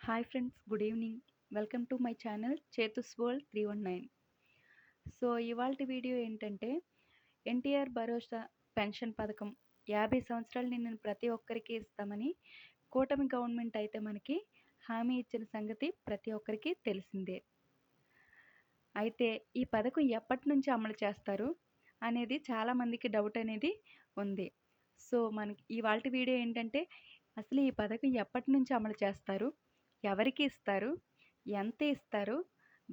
Hi friends, good evening. Welcome to my channel చేతుస్ world 319. So ఇవాల్టి video ఏంటంటే ఎన్టీఆర్ భరోసా pension పథకం 50 సంవత్సరాలు నిండిన ప్రతి ఒక్కరికి ఇస్తామని కూటమి గవర్నమెంట్ అయితే మనకి హామీ ఇచ్చిన సంగతి ప్రతి ఒక్కరికి తెలిసిందే. అయితే ఈ పథకం ఎప్పటి నుంచి అమలు చేస్తారు అనేది చాలామందికి డౌట్ అనేది ఉంది. సో మనకి ఇవాల్టి వీడియో ఏంటంటే అసలు ఈ పథకం ఎప్పటి నుంచి అమలు చేస్తారు, ఎవరికి ఇస్తారు, ఎంత ఇస్తారు,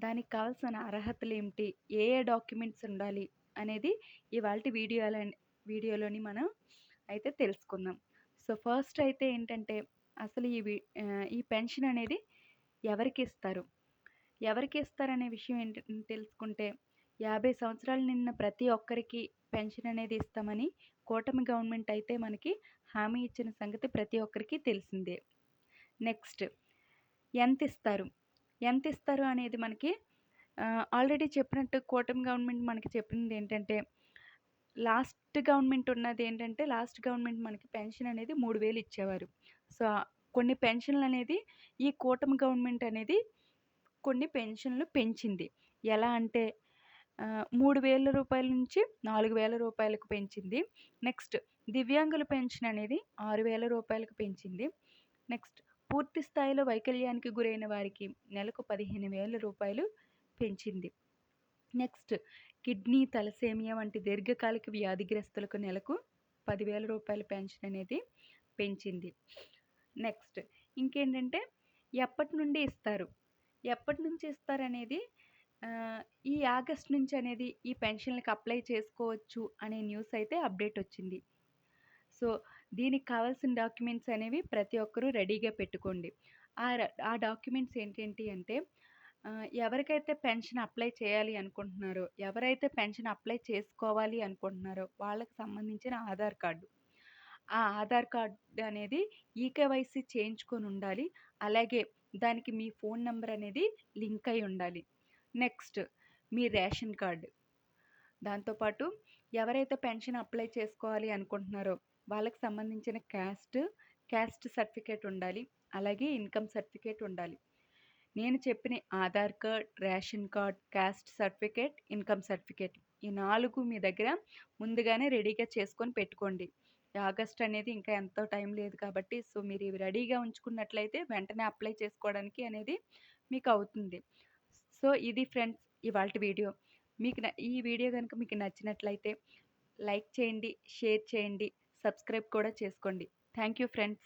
దానికి కావాల్సిన అర్హతలు ఏమిటి, ఏ ఏ డాక్యుమెంట్స్ ఉండాలి అనేది ఇవాల్టి వీడియోలోని మనం అయితే తెలుసుకుందాం. సో ఫస్ట్ అయితే ఏంటంటే అసలు ఈ పెన్షన్ అనేది ఎవరికి ఇస్తారు, ఎవరికి ఇస్తారనే విషయం ఏంటి తెలుసుకుంటే 50 సంవత్సరాలు నిండిన ప్రతి ఒక్కరికి పెన్షన్ అనేది ఇస్తామని కూటమి గవర్నమెంట్ అయితే మనకి హామీ ఇచ్చిన సంగతి ప్రతి ఒక్కరికి తెలిసిందే. నెక్స్ట్ ఎంత ఇస్తారు అనేది మనకి ఆల్రెడీ చెప్పినట్టు కూటమి గవర్నమెంట్ మనకి చెప్పింది ఏంటంటే లాస్ట్ గవర్నమెంట్ మనకి పెన్షన్ అనేది 3,000 ఇచ్చేవారు. సో కొన్ని పెన్షన్లు అనేది ఈ కూటమి గవర్నమెంట్ అనేది కొన్ని పెన్షన్లు పెంచింది. ఎలా అంటే 3,000 రూపాయల నుంచి 4,000 రూపాయలకు పెంచింది. నెక్స్ట్ దివ్యాంగుల పెన్షన్ అనేది 6,000 రూపాయలకు పెంచింది. నెక్స్ట్ పూర్తి స్థాయిలో వైకల్యానికి గురైన వారికి నెలకు 15,000 రూపాయలు పెంచింది. నెక్స్ట్ కిడ్నీ, తలసేమియా వంటి దీర్ఘకాలిక వ్యాధిగ్రస్తులకు నెలకు 10,000 రూపాయల పెన్షన్ అనేది పెంచింది. నెక్స్ట్ ఇంకేంటంటే ఎప్పటి నుంచి ఇస్తారనేది ఈ ఆగస్ట్ నుంచి అనేది ఈ పెన్షన్లకు అప్లై చేసుకోవచ్చు అనే న్యూస్ అయితే అప్డేట్ వచ్చింది. సో దీనికి కావాల్సిన డాక్యుమెంట్స్ అనేవి ప్రతి ఒక్కరూ రెడీగా పెట్టుకోండి. ఆ డాక్యుమెంట్స్ ఏంటేంటి అంటే ఎవరికైతే పెన్షన్ అప్లై చేయాలి అనుకుంటున్నారో, ఎవరైతే పెన్షన్ అప్లై చేసుకోవాలి అనుకుంటున్నారో వాళ్ళకి సంబంధించిన ఆధార్ కార్డు. ఆ ఆధార్ కార్డు అనేది ఈకేవైసీ చేయించుకొని ఉండాలి. అలాగే దానికి మీ ఫోన్ నెంబర్ అనేది లింక్ అయి ఉండాలి. నెక్స్ట్ మీ రేషన్ కార్డు. దాంతోపాటు ఎవరైతే పెన్షన్ అప్లై చేసుకోవాలి అనుకుంటున్నారో వాళ్ళకి సంబంధించిన క్యాస్ట్ సర్టిఫికేట్ ఉండాలి. అలాగే ఇన్కమ్ సర్టిఫికేట్ ఉండాలి. నేను చెప్పిన Aadhaar card, ration card, caste certificate, income certificate ఈ 4 మీ దగ్గర ముందుగానే రెడీగా చేసుకొని పెట్టుకోండి. ఆగస్ట్ అనేది ఇంకా ఎంతో టైం లేదు కాబట్టి సో మీరు ఇవి రెడీగా ఉంచుకున్నట్లయితే వెంటనే అప్లై చేసుకోవడానికి అనేది మీకు అవుతుంది. సో ఇది ఫ్రెండ్స్ ఇవాల్టి వీడియో. ఈ వీడియో కనుక మీకు నచ్చినట్లయితే లైక్ చేయండి, షేర్ చేయండి, సబ్స్క్రైబ్ కూడా చేసుకోండి. Thank you friends.